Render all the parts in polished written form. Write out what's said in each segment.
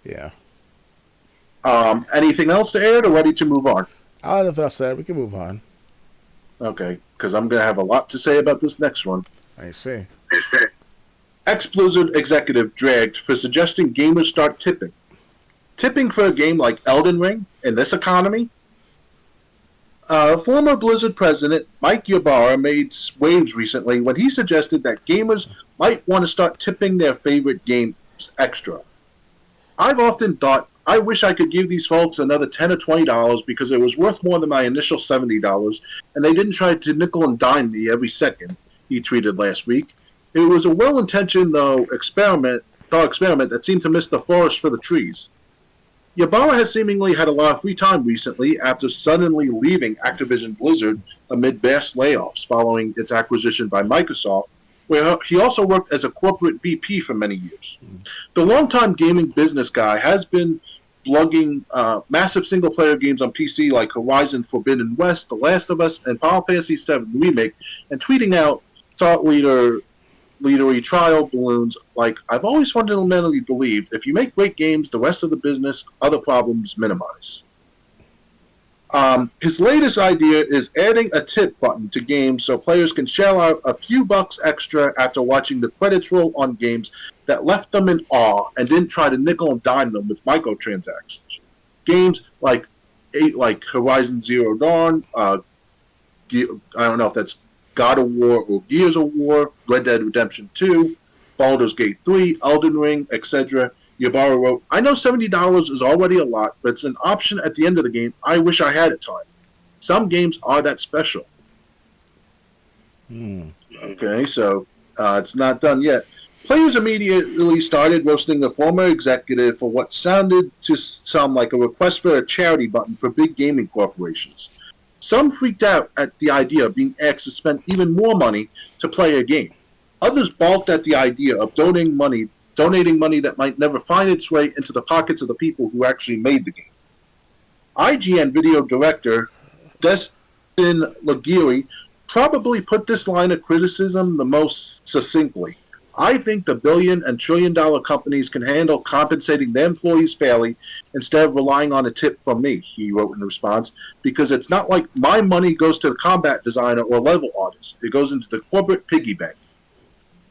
Yeah. Anything else to add or ready to move on? All of that said, we can move on. Okay, because I'm going to have a lot to say about this next one. I see. Ex-Blizzard executive dragged for suggesting gamers start tipping. Tipping for a game like Elden Ring in this economy? Former Blizzard president Mike Ybarra made waves recently when he suggested that gamers might want to start tipping their favorite games extra. I've often thought, I wish I could give these folks another $10 or $20 because it was worth more than my initial $70, and they didn't try to nickel and dime me every second, he tweeted last week. It was a well-intentioned, thought experiment that seemed to miss the forest for the trees. Ybarra has seemingly had a lot of free time recently after suddenly leaving Activision Blizzard amid vast layoffs following its acquisition by Microsoft, where he also worked as a corporate VP for many years. The longtime gaming business guy has been blogging massive single-player games on PC like Horizon Forbidden West, The Last of Us, and Final Fantasy VII Remake, and tweeting out thought leadery trial balloons like, I've always fundamentally believed if you make great games, the rest of the business, other problems minimize. His latest idea is adding a tip button to games so players can shell out a few bucks extra after watching the credits roll on games that left them in awe and didn't try to nickel and dime them with microtransactions. Games like Horizon Zero Dawn, I don't know if that's God of War or Gears of War, Red Dead Redemption 2, Baldur's Gate 3, Elden Ring, etc. Ybarra wrote, I know $70 is already a lot, but it's an option at the end of the game I wish I had at time. Some games are that special. Okay, so it's not done yet. Players immediately started roasting the former executive for what sounded to some like a request for a charity button for big gaming corporations. Some freaked out at the idea of being asked to spend even more money to play a game. Others balked at the idea of donating money that might never find its way into the pockets of the people who actually made the game. IGN video director Destin Laguirre probably put this line of criticism the most succinctly. I think the billion and trillion-dollar companies can handle compensating their employees fairly instead of relying on a tip from me, he wrote in response, because it's not like my money goes to the combat designer or level artist. It goes into the corporate piggy bank.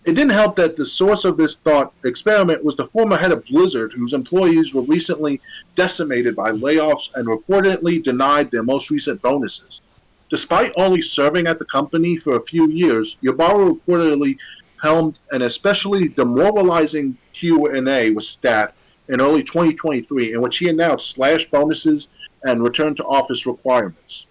It didn't help that the source of this thought experiment was the former head of Blizzard, whose employees were recently decimated by layoffs and reportedly denied their most recent bonuses. Despite only serving at the company for a few years, Ybarra reportedly helmed an especially demoralizing Q&A with staff in early 2023, in which he announced slashed bonuses and return-to-office requirements.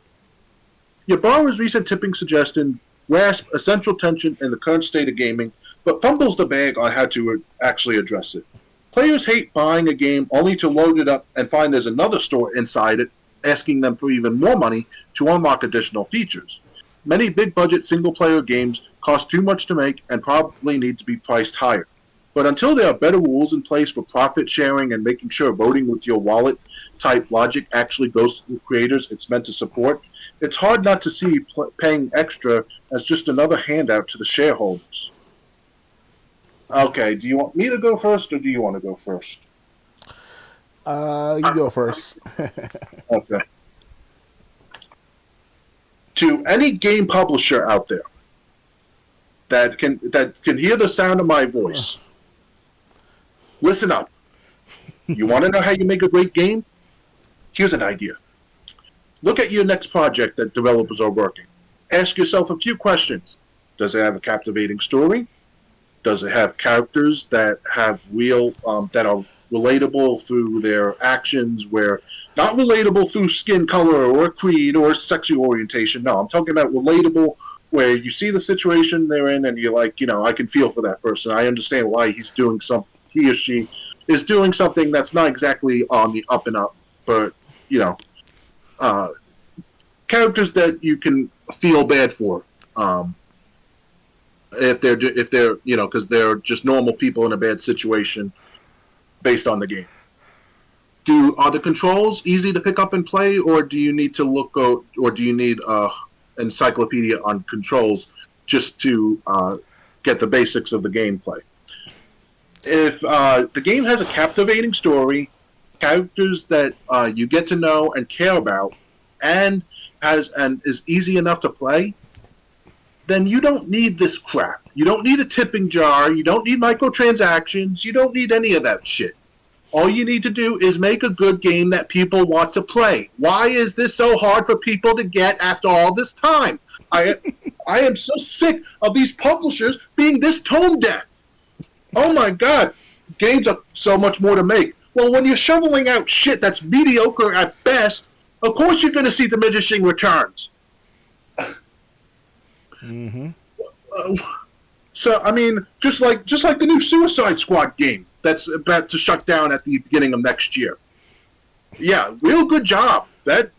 Ybarra's recent tipping suggestion grasps essential tension in the current state of gaming, but fumbles the bag on how to actually address it. Players hate buying a game only to load it up and find there's another store inside it asking them for even more money to unlock additional features. Many big-budget single-player games cost too much to make and probably need to be priced higher. But until there are better rules in place for profit sharing and making sure voting with your wallet type logic actually goes to the creators it's meant to support, it's hard not to see paying extra as just another handout to the shareholders. Okay, do you want me to go first or do you want to go first? You go first. Okay. To any game publisher out there that can hear the sound of my voice, listen up. You want to know how you make a great game? Here's an idea. Look at your next project that developers are working. Ask yourself a few questions. Does it have a captivating story? Does it have characters that have that are relatable through their actions, where not relatable through skin color or creed or sexual orientation? No, I'm talking about relatable where you see the situation they're in and you're like, I can feel for that person. I understand why he or she is doing something that's not exactly on the up and up, but characters that you can feel bad for, if they're because they're just normal people in a bad situation based on the game. Are the controls easy to pick up and play, or do you need to or do you need encyclopedia on controls just to get the basics of the gameplay? If the game has a captivating story, characters that you get to know and care about, and is easy enough to play, then you don't need this crap. You don't need a tipping jar. You don't need microtransactions. You don't need any of that shit. All you need to do is make a good game that people want to play. Why is this so hard for people to get after all this time? I I am so sick of these publishers being this tone deaf. Oh my god, games are so much more to make. Well, when you're shoveling out shit that's mediocre at best, of course you're going to see diminishing returns. Mm-hmm. Uh, so I mean, just like the new Suicide Squad game that's about to shut down at the beginning of next year. Yeah, real good job. That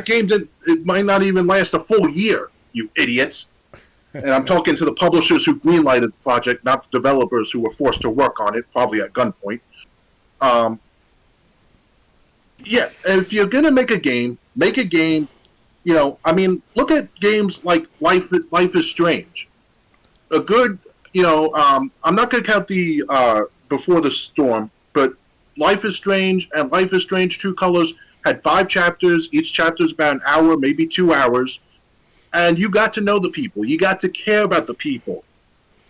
game didn't. It might not even last a full year. You idiots. And I'm talking to the publishers who greenlighted the project, not the developers who were forced to work on it, probably at gunpoint. Um, yeah, if you're gonna make a game, make a game. I mean, look at games like Life is Strange. A good, I'm not gonna count the Before the Storm, but Life is Strange and Life is Strange True Colors had 5 chapters. Each chapter is about an hour, maybe 2 hours, and you got to know the people. You got to care about the people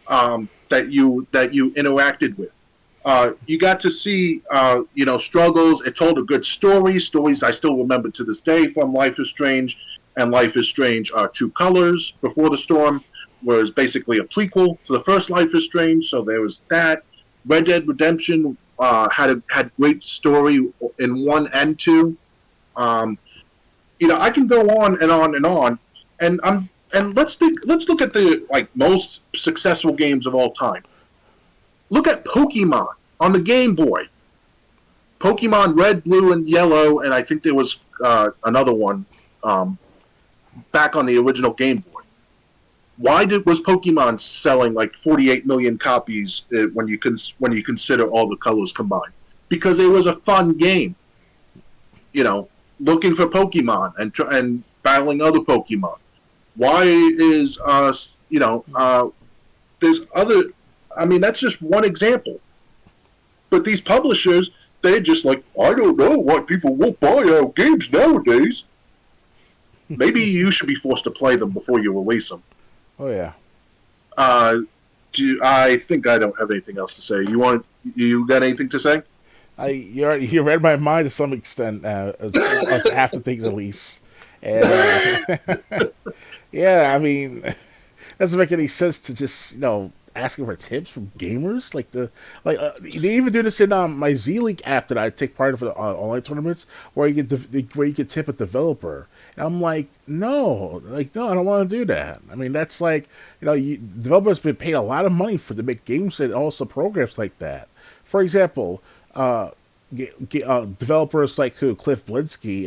that you interacted with. You got to see struggles. It told a good story. Stories I still remember to this day from Life is Strange and Life is Strange True Colors. Before the Storm was basically a prequel to the first Life is Strange, so there was that. Red Dead Redemption had great story in 1 and 2. I can go on and on and on, and let's look at the most successful games of all time. Look at Pokemon on the Game Boy. Pokemon Red, Blue, and Yellow, and I think there was another one back on the original Game Boy. Why was Pokemon selling like 48 million copies when you consider all the colors combined? Because it was a fun game. Looking for Pokemon and battling other Pokemon. Why is there's other. I mean, that's just one example. But these publishers, they're just like, I don't know why people won't buy our games nowadays. Maybe you should be forced to play them before you release them. Oh yeah. I think I don't have anything else to say. You got anything to say? You read my mind to some extent. Half the things at least. And yeah, I mean, it doesn't make any sense to just asking for tips from gamers. They even do this in my Z League app that I take part of for the online tournaments, where you can tip a developer. And I'm like, no, I don't want to do that. I mean, that's developers been paid a lot of money to make games and also programs like that. For example, developers like Cliff Blinsky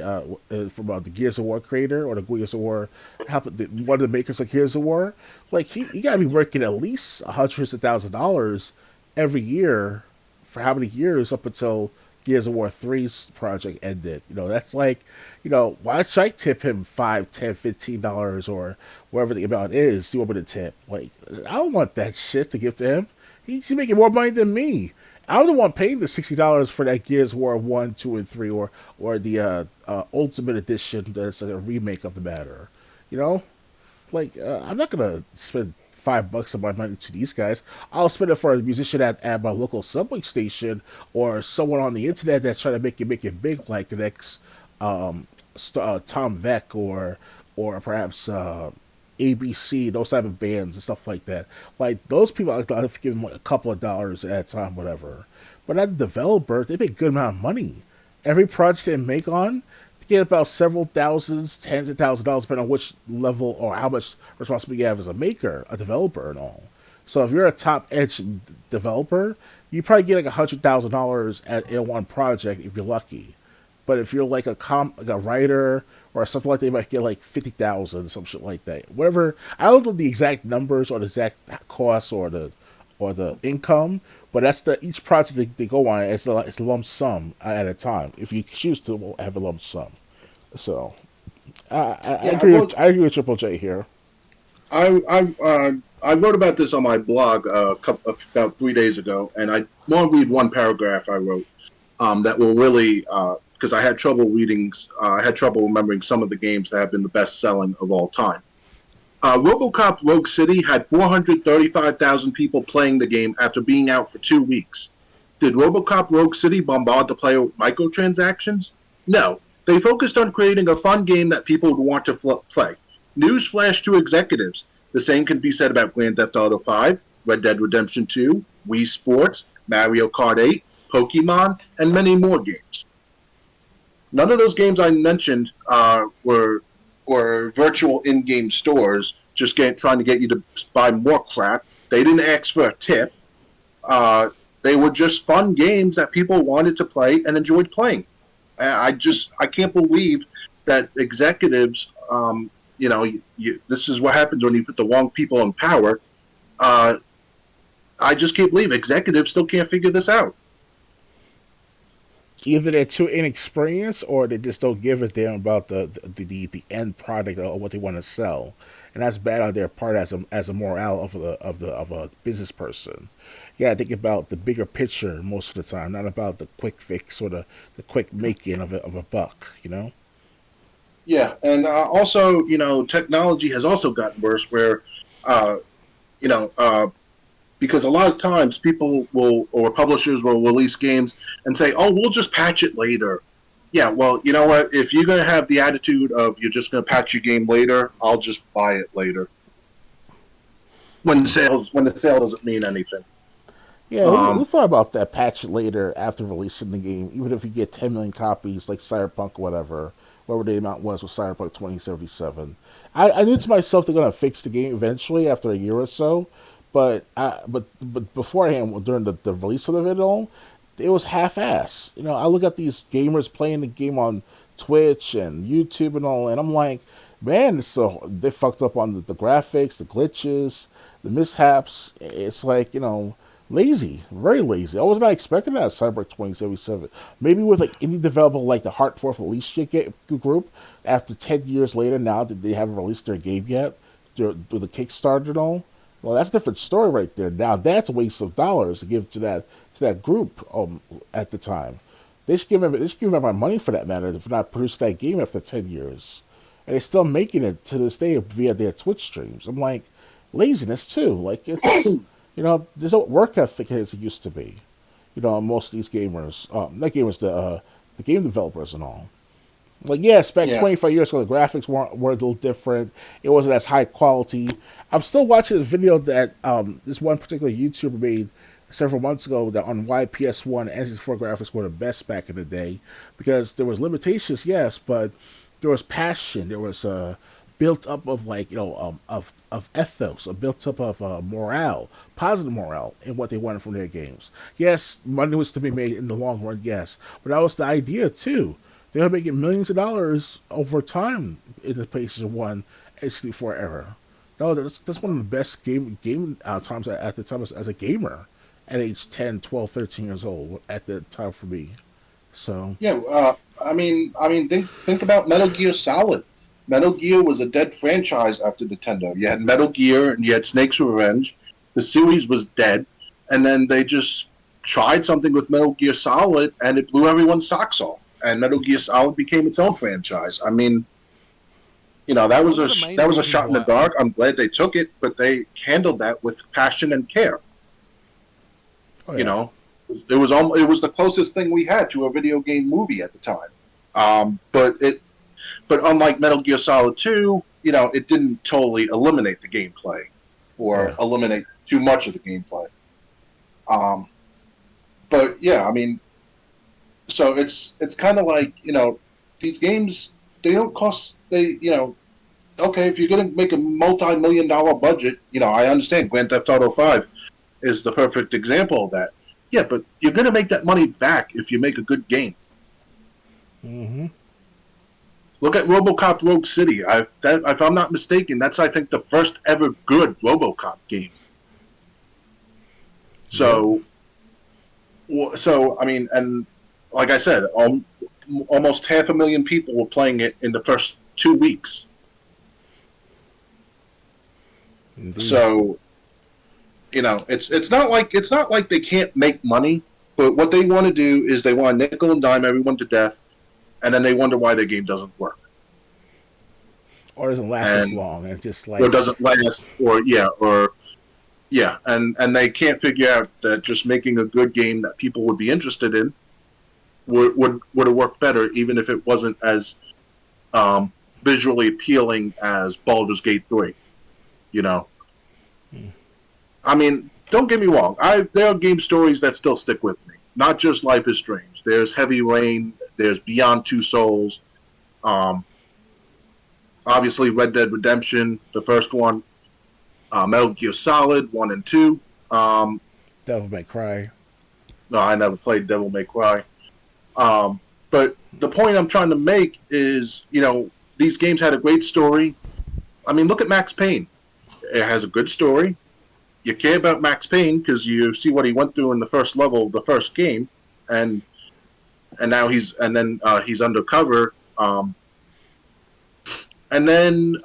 from the Gears of War creator, or the Gears of War, one of the makers of Gears of War, he got to be working at least hundreds of $1,000s every year for how many years up until Gears of War 3's project ended. That's why should I tip him $5, $10, $15 or whatever the amount is? Do you want me to tip? I don't want that shit to give to him. He's making more money than me. I'm the one paying the $60 for that Gears of War 1, 2, and 3, or the Ultimate Edition that's like a remake of the matter. I'm not gonna spend $5 of my money to these guys. I'll spend it for a musician at my local subway station, or someone on the internet that's trying to make it big, like the next Tom Beck or perhaps ABC, those type of bands and stuff like that. Those people, I'll give them a couple of dollars at a time, whatever. But as a developer, they make a good amount of money. Every project they make on, they get about several thousands, tens of thousands of dollars, depending on which level or how much responsibility you have as a maker, a developer, and all. So if you're a top edge developer, you probably get $100,000 in one project if you're lucky. But if you're like a writer or something like that, you might get 50,000, some shit like that. Whatever. I don't know the exact numbers or the exact costs or the income, but that's each project they go on. It's a lump sum at a time. If you choose to have a lump sum, so I agree. I agree with Triple J here. I I wrote about this on my blog about 3 days ago, and I want to read one paragraph I wrote that will really because I had trouble reading. I had trouble remembering some of the games that have been the best selling of all time. RoboCop Rogue City had 435,000 people playing the game after being out for 2 weeks. Did RoboCop Rogue City bombard the player with microtransactions? No. They focused on creating a fun game that people would want to play. Newsflash to executives. The same can be said about Grand Theft Auto 5, Red Dead Redemption 2, Wii Sports, Mario Kart 8, Pokemon, and many more games. None of those games I mentioned were virtual in-game stores just trying to get you to buy more crap. They didn't ask for a tip. Uh, they were just fun games that people wanted to play and enjoyed playing. I can't believe that executives, this is what happens when you put the wrong people in power. I just can't believe executives still can't figure this out. Either they're too inexperienced or they just don't give a damn about the end product or what they want to sell, and that's bad on their part as a morale of a business person. Yeah, think about the bigger picture most of the time, not about the quick fix or the quick making of a buck. You know. Yeah, and also, technology has also gotten worse where, uh, you know, uh, because a lot of times people will or publishers will release games and say, "Oh, we'll just patch it later." Yeah, well, you know what? If you're gonna have the attitude of you're just gonna patch your game later, I'll just buy it later. When the sale doesn't mean anything. Yeah, who Um, thought about that patch later after releasing the game? Even if you get 10 million copies, like Cyberpunk, whatever the amount was with Cyberpunk 2077. I knew to myself they're gonna fix the game eventually after a year or so, but beforehand during the release of it all, it was half-ass. You know, I look at these gamers playing the game on Twitch and YouTube and all, and I'm like, man, so they fucked up on the graphics, the glitches, the mishaps. It's like, lazy, very lazy. I was not expecting that at Cyber 2077. Maybe with like indie developer like the Heartforth Alicia group, after 10 years later, now that they haven't released their game yet, through the Kickstarter and all. Well, that's a different story right there. Now that's a waste of dollars to give to that group at the time. They should give them my money for that matter for not producing that game after 10 years, and they're still making it to this day via their Twitch streams. I'm like, laziness too. Like it's there's no work ethic as it used to be. Most of these gamers, not gamers, the game developers and all. Like, yes, back yeah, 25 years ago, the graphics were a little different. It wasn't as high quality. I'm still watching this video that this one particular YouTuber made several months ago that on why PS1 and N64 graphics were the best back in the day, because there was limitations, yes, but there was passion. There was built up of of ethos, a built up of morale, positive morale in what they wanted from their games. Yes, money was to be made in the long run, yes, but that was the idea too. They were making millions of dollars over time in the PlayStation One and 64 era. No, that's one of the best game times at the time as a gamer at age 10, 12, 13 years old at the time for me. So, yeah. Think about Metal Gear Solid. Metal Gear was a dead franchise after Nintendo. You had Metal Gear and you had Snake's Revenge. The series was dead, and then they just tried something with Metal Gear Solid, and it blew everyone's socks off. And Metal Gear Solid became its own franchise. I mean, One of the main that was a reasons shot in the why dark. I'm glad they took it, but they handled that with passion and care. oh You yeah, know, it was the closest thing we had to a video game movie at the time. But unlike Metal Gear Solid 2, it didn't totally eliminate the gameplay or yeah. eliminate too much of the gameplay. Um, but yeah, I mean, so it's kind of like these games, they don't cost they okay, if you're gonna make a multi-million-dollar budget, I understand Grand Theft Auto 5 is the perfect example of that. Yeah, but you're gonna make that money back if you make a good game. Mm-hmm. Look at RoboCop Rogue City. If I'm not mistaken, that's I think the first ever good RoboCop game. Yep. So, I mean, and like I said, almost 500,000 people were playing it in the first 2 weeks. Indeed. So It's not like they can't make money, but what they want to do is they want to nickel and dime everyone to death, and then they wonder why their game doesn't work or doesn't last as and long, and just or like doesn't last, and they can't figure out that just making a good game that people would be interested in would have worked better, even if it wasn't as visually appealing as Baldur's Gate 3. You know, I mean, don't get me wrong. There are game stories that still stick with me. Not just Life is Strange. There's Heavy Rain. There's Beyond Two Souls. Um, Obviously, Red Dead Redemption, the first one. Metal Gear Solid 1 and 2. Devil May Cry. No, I never played Devil May Cry. But the point I'm trying to make is, these games had a great story. I mean, look at Max Payne. It has a good story. You care about Max Payne because you see what he went through in the first level of the first game, and now he's undercover. And then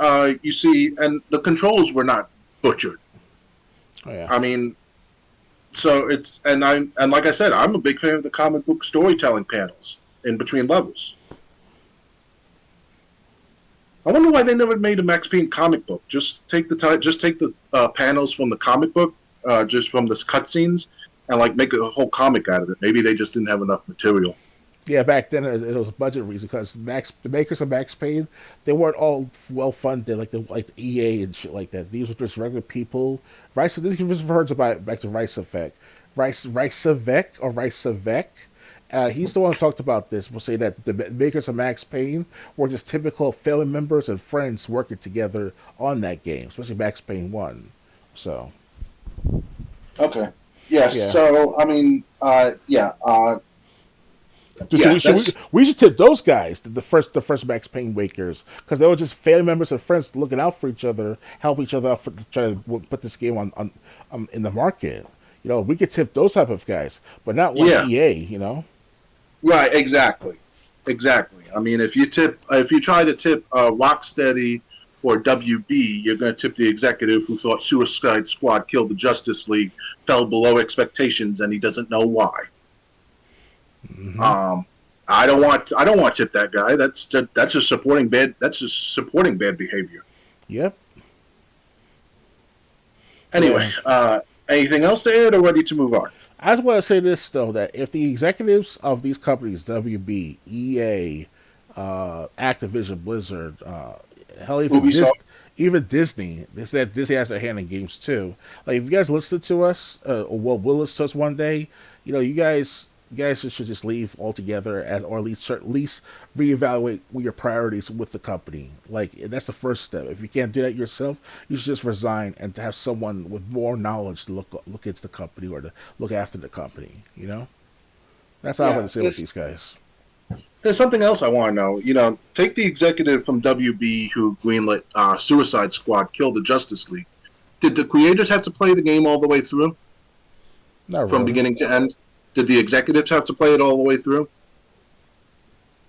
you see, and the controls were not butchered. Oh yeah. I mean, so and like I said, I'm a big fan of the comic book storytelling panels in between levels. I wonder why they never made a Max Payne comic book. Just take the panels from the comic book, just from the cutscenes, and like make a whole comic out of it. Maybe they just didn't have enough material. Yeah, back then it was a budget reason because the makers of Max Payne, they weren't all well funded like the EA and shit like that. These were just regular people. Rice, this is heard about back to Rice Effect, Rice Vec. He's the one who talked about this. We'll say that the makers of Max Payne were just typical family members and friends working together on that game, especially Max Payne One. So Okay. Yes. yeah. So I mean, yeah. So Yeah, we should tip those guys, the first Max Payne wakers, because they were just family members and friends looking out for each other, help each other out for try to put this game on in the market. We could tip those type of guys, but not like yeah. EA. Right. Exactly. I mean, if you try to tip Rocksteady or WB, you're going to tip the executive who thought Suicide Squad killed the Justice League, fell below expectations, and he doesn't know why. Mm-hmm. I don't want to tip that guy. That's just supporting bad. That's just supporting bad behavior. Yep. Anyway, Yeah. anything else to add, or ready to move on? I just want to say this though, that if the executives of these companies, WB, EA, Activision, Blizzard, hell, Ubisoft. even Disney, they said Disney has their hand in games too. Like if you guys listen to us, or will listen to us one day, you guys should just leave altogether, or at least reevaluate what your priorities with the company. Like that's the first step. If you can't do that yourself, you should just resign and to have someone with more knowledge to look into the company or to look after the company. That's all I Yeah, want to say with these guys. there's something else I want to know. Take the executive from WB who greenlit Suicide Squad, Kill the Justice League. Did the creators have to play the game all the way through, Not from really. beginning to end? Did the executives have to play it all the way through?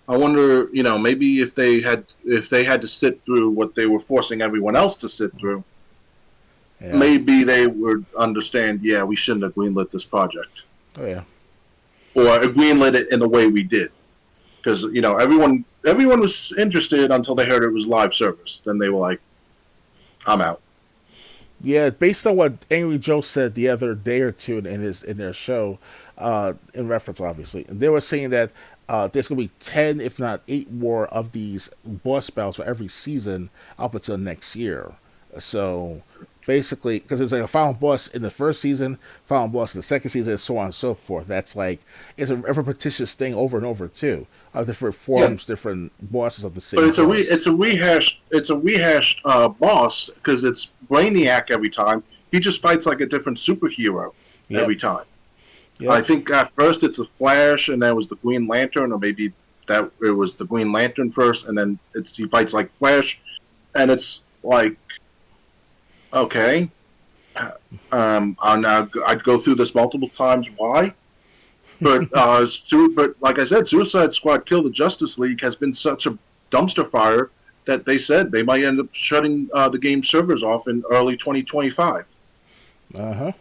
I wonder, maybe if they had to sit through what they were forcing everyone else to sit through, Yeah. maybe they would understand. Yeah, we shouldn't have greenlit this project, Oh yeah. or greenlit it in the way we did, because everyone was interested until they heard it was live service. Then they were like, "I'm out." Yeah, based on what Angry Joe said the other day or two in their show, in reference obviously, they were saying that there's gonna be 10, if not 8, more of these boss battles for every season up until next year. So basically, because it's like a final boss in the first season, final boss in the second season, and so on and so forth. That's like it's a repetitious thing over and over too, of different Yeah, forms, different bosses of the but same boss. it's a rehashed boss because it's Brainiac every time. He just fights like a different superhero every Yep. time. I Yep. think at first it's a Flash, and then it was the Green Lantern, or maybe that it was the Green Lantern first, and then he fights like Flash, and it's like, okay, I'd go through this multiple times. Why? But but like I said, Suicide Squad Kill the Justice League has been such a dumpster fire that they said they might end up shutting the game servers off in early 2025. Uh huh.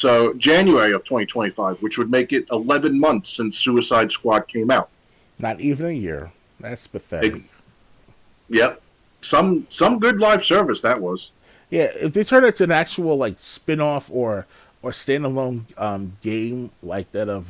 So January of 2025, which would make it 11 months since Suicide Squad came out. Not even a year. That's pathetic. Yep. Some good live service that was. Yeah, if they turn it to an actual like spin-off or standalone game like that of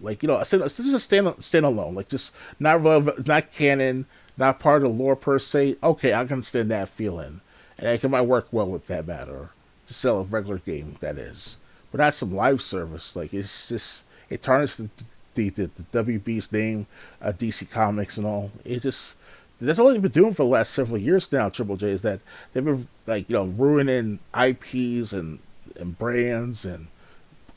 like it's just a standalone, like just not canon, not part of the lore per se. Okay, I can understand that feeling, and it might work well with that matter to sell a regular game that is, but not some live service. Like it's just it tarnishes the WB's name, DC Comics and all. It just that's all they've been doing for the last several years now. Triple J is that they've been like ruining IPs and brands and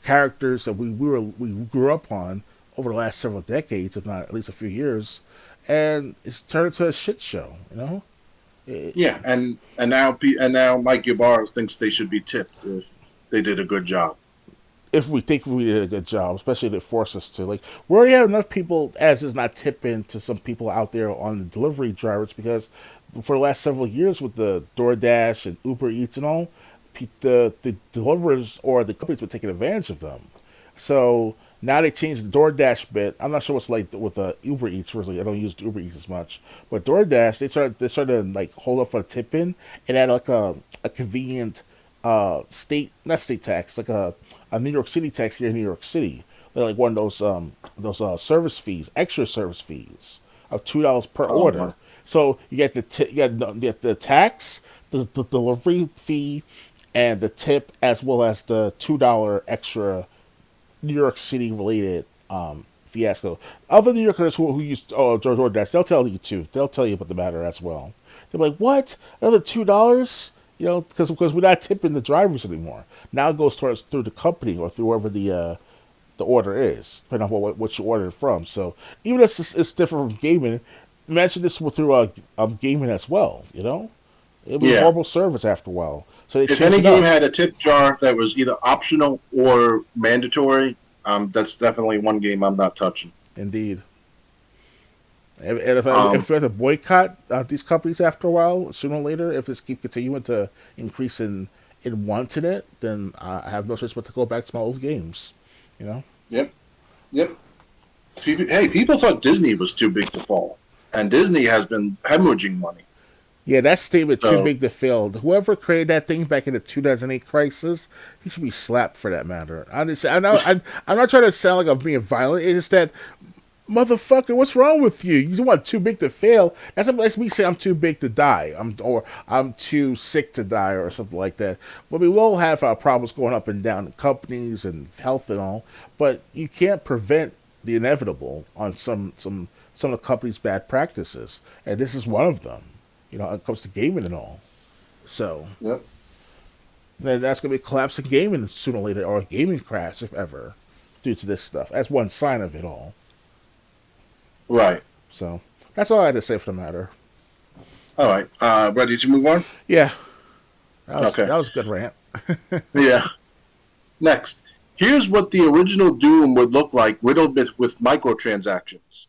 characters that we grew up on over the last several decades, if not at least a few years, and it's turned into a shit show. Yeah, and now Mike Ybarra thinks they should be tipped if they did a good job. If we think we did a good job, especially if they force us to. Like, we already have enough people as is not tipping to some people out there on the delivery drivers because for the last several years with the DoorDash and Uber Eats and all, the deliverers or the companies were taking advantage of them. So now they changed the DoorDash bit. I'm not sure what's like with Uber Eats. Really, I don't use Uber Eats as much. But DoorDash, they started to like hold up for a tip in and add like a convenient not state tax, like a New York City tax here in New York City. They're like one of those service fees, extra service fees of $2 per order. Wow. So you get you get the tax, the delivery fee, and the tip, as well as the $2 extra New York City related fiasco. Other New Yorkers who use DoorDash, they'll tell you too. They'll tell you about the matter as well. They're like, what? Another $2? Because we're not tipping the drivers anymore. Now it goes through the company or through wherever the order is, depending on what you ordered from. So even if it's different from gaming, imagine this through gaming as well. It was horrible service after a while. So if any game had a tip jar that was either optional or mandatory, that's definitely one game I'm not touching. Indeed. And if we have to boycott these companies after a while, sooner or later, if this keep continuing to increase in wanting it, then I have no choice but to go back to my old games. Yep. People thought Disney was too big to fall, and Disney has been hemorrhaging money. Yeah, that statement, too big to fail. Whoever created that thing back in the 2008 crisis, he should be slapped for that matter. I'm not trying to sound like I'm being violent. It's just that, motherfucker, what's wrong with you? You want too big to fail? That's me saying I'm too big to die. I'm too sick to die or something like that. But we will have our problems going up and down in companies and health and all. But you can't prevent the inevitable on some of the companies' bad practices. And this is one of them. When it comes to gaming and all. So, yep. Then that's going to be a collapse in gaming sooner or later, or a gaming crash, if ever, due to this stuff. That's one sign of it all. Right. So, that's all I had to say for the matter. All right. Ready to move on? Yeah. Okay. That was a good rant. Yeah. Next. Here's what the original Doom would look like riddled with microtransactions.